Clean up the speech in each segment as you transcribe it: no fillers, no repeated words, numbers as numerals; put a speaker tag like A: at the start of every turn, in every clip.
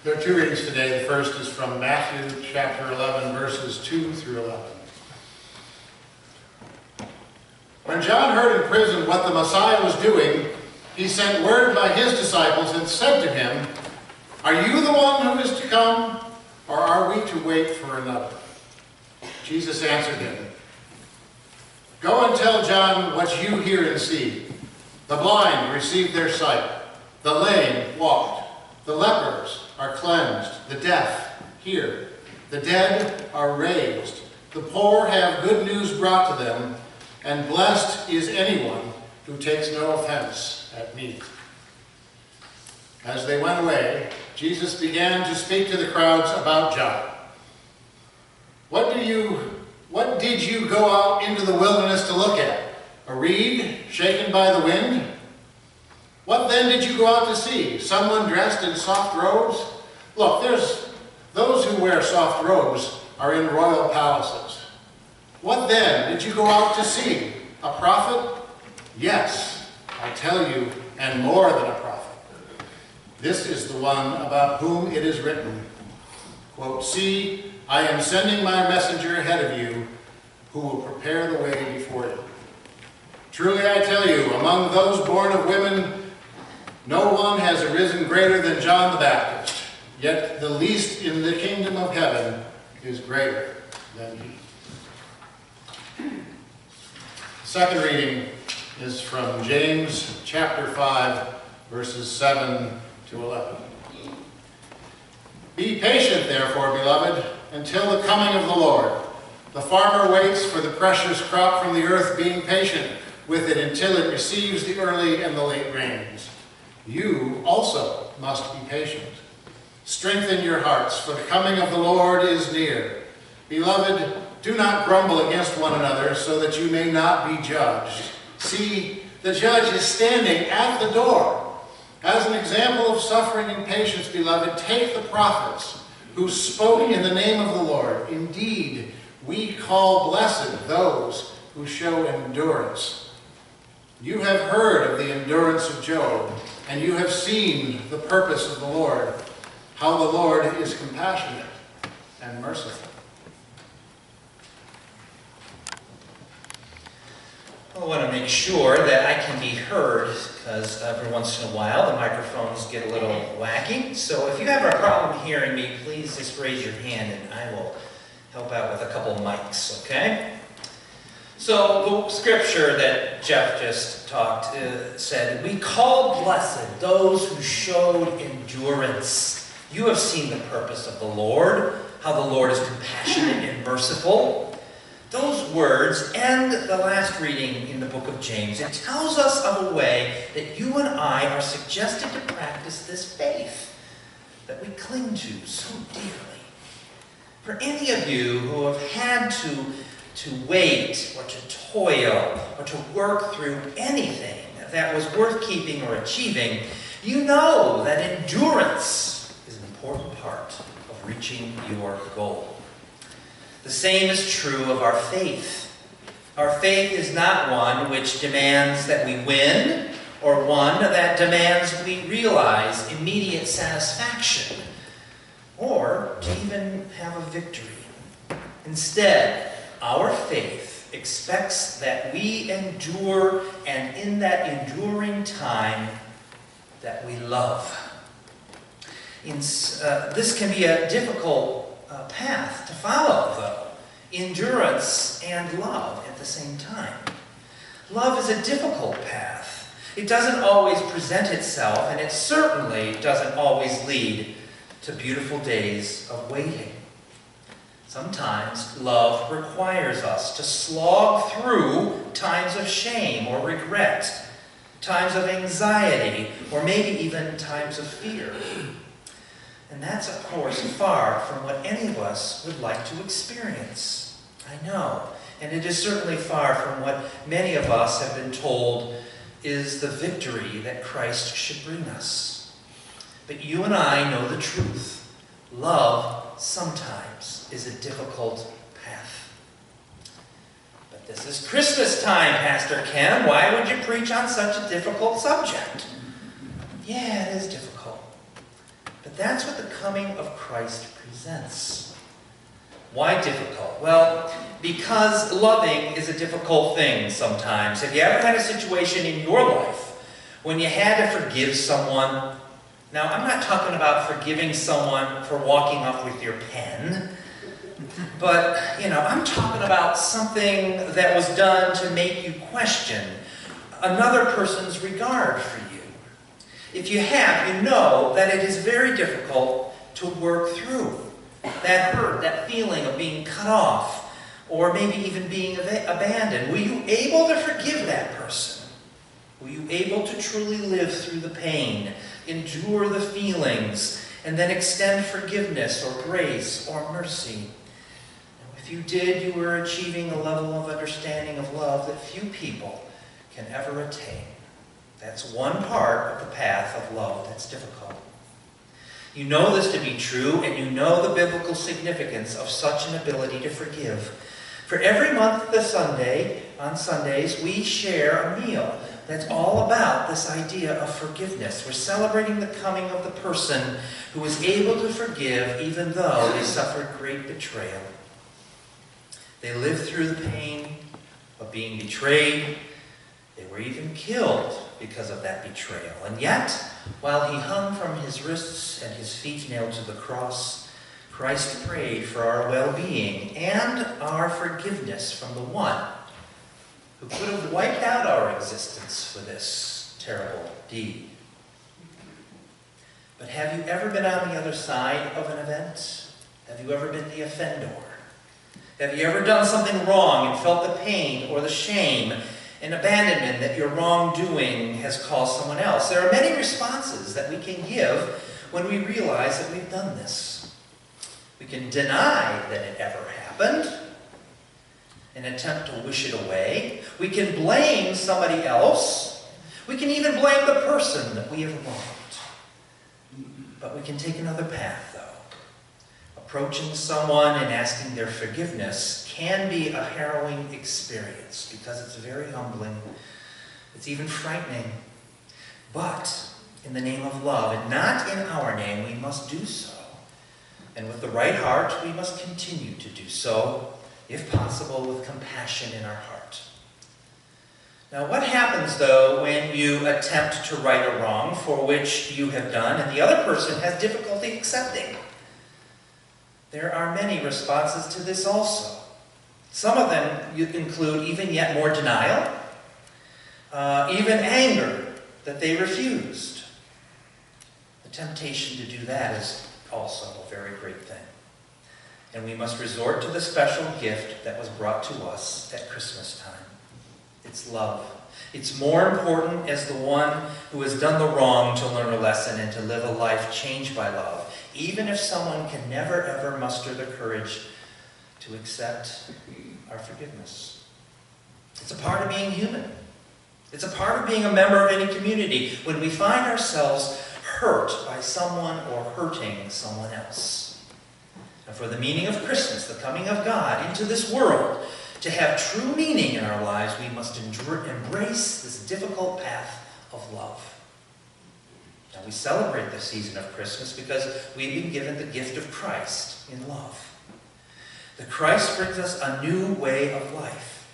A: There are two readings today. The first is from Matthew chapter 11, verses 2 through 11. When John heard in prison what the Messiah was doing, he sent word by his disciples and said to him, "Are you the one who is to come, or are we to wait for another?" Jesus answered him, "Go and tell John what you hear and see. The blind receive their sight, the lame walk, the lepers are cleansed, the deaf hear, the dead are raised, the poor have good news brought to them, and blessed is anyone who takes no offense at me." As they went away, Jesus began to speak to the crowds about John. What did you go out into the wilderness to look at? A reed shaken by the wind? What then did you go out to see? Someone dressed in soft robes? Look, those who wear soft robes are in royal palaces. What then did you go out to see? A prophet? Yes, I tell you, and more than a prophet. This is the one about whom it is written, quote, "See, I am sending my messenger ahead of you, who will prepare the way before you. Truly I tell you, among those born of women, no one has arisen greater than John the Baptist, yet the least in the kingdom of heaven is greater than he." The second reading is from James chapter 5, verses 7 to 11. "Be patient, therefore, beloved, until the coming of the Lord. The farmer waits for the precious crop from the earth, being patient with it until it receives the early and the late rains. You also must be patient. Strengthen your hearts, for the coming of the Lord is near. Beloved, do not grumble against one another, so that you may not be judged. See, the judge is standing at the door. As an example of suffering and patience, beloved, take the prophets who spoke in the name of the Lord. Indeed, we call blessed those who show endurance. You have heard of the endurance of Job, and you have seen the purpose of the Lord, how the Lord is compassionate and merciful."
B: I want to make sure that I can be heard, because every once in a while the microphones get a little wacky. So if you have a problem hearing me, please just raise your hand and I will help out with a couple mics, okay? So the scripture that Jeff just said, "We call blessed those who showed endurance. You have seen the purpose of the Lord, how the Lord is compassionate and merciful." Those words end the last reading in the book of James. It tells us of a way that you and I are suggested to practice this faith that we cling to so dearly. For any of you who have had to wait or to toil or to work through anything that was worth keeping or achieving, you know that endurance is an important part of reaching your goal. The same is true of our faith. Our faith is not one which demands that we win or one that demands we realize immediate satisfaction or to even have a victory. Instead, our faith expects that we endure, and in that enduring time, that we love. This can be a difficult path to follow, though. Endurance and love at the same time. Love is a difficult path. It doesn't always present itself, and it certainly doesn't always lead to beautiful days of waiting. Sometimes love requires us to slog through times of shame or regret, times of anxiety, or maybe even times of fear. And that's, of course, far from what any of us would like to experience. I know. And it is certainly far from what many of us have been told is the victory that Christ should bring us. But you and I know the truth. Love sometimes is a difficult path. But this is Christmas time, Pastor Ken. Why would you preach on such a difficult subject? Yeah, it is difficult. But that's what the coming of Christ presents. Why difficult? Well, because loving is a difficult thing sometimes. Have you ever had a situation in your life when you had to forgive someone? Now, I'm not talking about forgiving someone for walking off with your pen, but, I'm talking about something that was done to make you question another person's regard for you. If you have, you know that it is very difficult to work through that hurt, that feeling of being cut off, or maybe even being abandoned. Were you able to forgive that person? Were you able to truly live through the pain, endure the feelings, and then extend forgiveness or grace or mercy? If you did, you were achieving a level of understanding of love that few people can ever attain. That's one part of the path of love that's difficult. You know this to be true, and you know the biblical significance of such an ability to forgive. For every month on Sundays, we share a meal that's all about this idea of forgiveness. We're celebrating the coming of the person who was able to forgive even though they suffered great betrayal. They lived through the pain of being betrayed. They were even killed because of that betrayal. And yet, while he hung from his wrists and his feet nailed to the cross, Christ prayed for our well-being and our forgiveness from the one who could have wiped out our existence for this terrible deed. But have you ever been on the other side of an event? Have you ever been the offender? Have you ever done something wrong and felt the pain or the shame and abandonment that your wrongdoing has caused someone else? There are many responses that we can give when we realize that we've done this. We can deny that it ever happened and attempt to wish it away. We can blame somebody else. We can even blame the person that we have wronged. But we can take another path, though. Approaching someone and asking their forgiveness can be a harrowing experience because it's very humbling. It's even frightening. But in the name of love, and not in our name, we must do so. And with the right heart, we must continue to do so, if possible, with compassion in our heart. Now, what happens, though, when you attempt to right a wrong for which you have done and the other person has difficulty accepting? There are many responses to this also. Some of them include even yet more denial, even anger that they refused. The temptation to do that is also a very great thing. And we must resort to the special gift that was brought to us at Christmas time. It's love. It's more important as the one who has done the wrong to learn a lesson and to live a life changed by love, even if someone can never ever muster the courage to accept our forgiveness. It's a part of being human. It's a part of being a member of any community when we find ourselves hurt by someone or hurting someone else. And for the meaning of Christmas, the coming of God into this world, to have true meaning in our lives, we must embrace this difficult path of love. Now, we celebrate the season of Christmas because we've been given the gift of Christ in love. The Christ brings us a new way of life.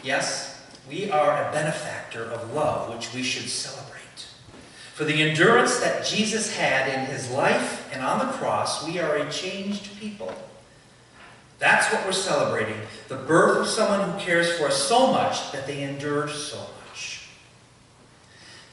B: Yes, we are a benefactor of love, which we should celebrate. For the endurance that Jesus had in his life and on the cross, we are a changed people. That's what we're celebrating. The birth of someone who cares for us so much that they endured so much.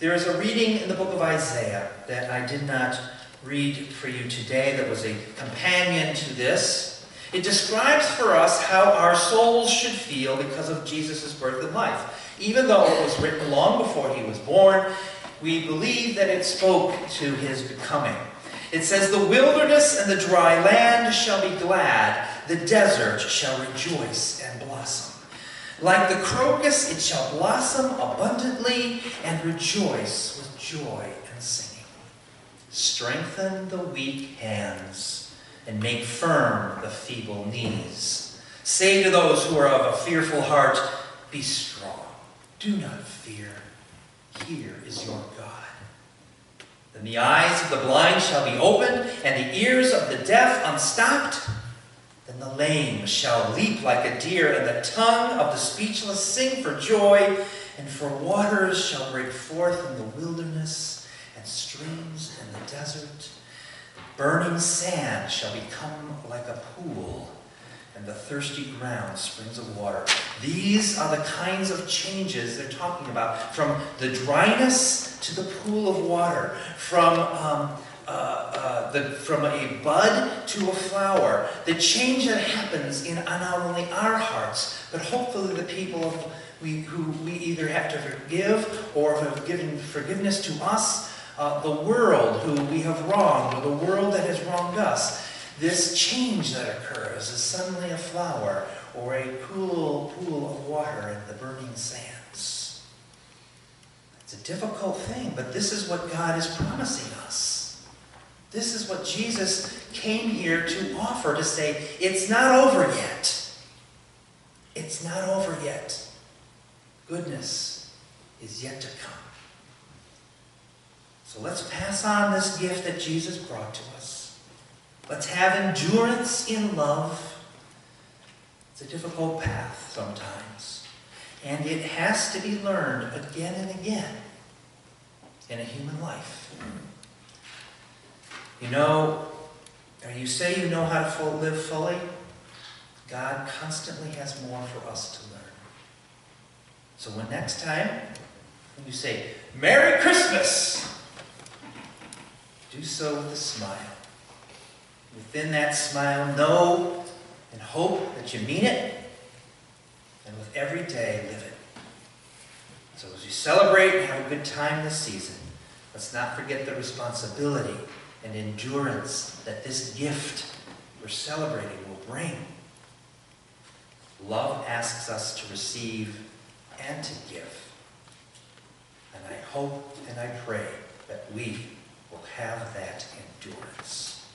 B: There is a reading in the book of Isaiah that I did not read for you today that was a companion to this. It describes for us how our souls should feel because of Jesus' birth and life. Even though it was written long before he was born, we believe that it spoke to his becoming. It says, "The wilderness and the dry land shall be glad. The desert shall rejoice and blossom. Like the crocus, it shall blossom abundantly and rejoice with joy and singing. Strengthen the weak hands and make firm the feeble knees. Say to those who are of a fearful heart, be strong. Do not fear. Here is your God." Then the eyes of the blind shall be opened, and the ears of the deaf unstopped. Then the lame shall leap like a deer, and the tongue of the speechless sing for joy. And for waters shall break forth in the wilderness, and streams in the desert. Burning sand shall become like a pool, and the thirsty ground springs of water. These are the kinds of changes they're talking about, from the dryness to the pool of water, from a bud to a flower. The change that happens in not only our hearts, but hopefully the people who we either have to forgive or have given forgiveness to us, the world who we have wronged, or the world that has wronged us. This change that occurs is suddenly a flower or a pool of water in the burning sands. It's a difficult thing, but this is what God is promising us. This is what Jesus came here to offer, to say, it's not over yet. It's not over yet. Goodness is yet to come. So let's pass on this gift that Jesus brought to us. Let's have endurance in love. It's a difficult path sometimes. And it has to be learned again and again in a human life. You know, or you say you know how to live fully. God constantly has more for us to learn. So when next time you say, Merry Christmas, do so with a smile. Within that smile, know and hope that you mean it, and with every day, live it. So as you celebrate and have a good time this season, let's not forget the responsibility and endurance that this gift we're celebrating will bring. Love asks us to receive and to give. And I hope and I pray that we will have that endurance.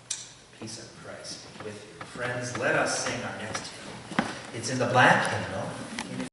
B: The peace of Christ be with you. Friends, let us sing our next hymn. It's in the black hymnal.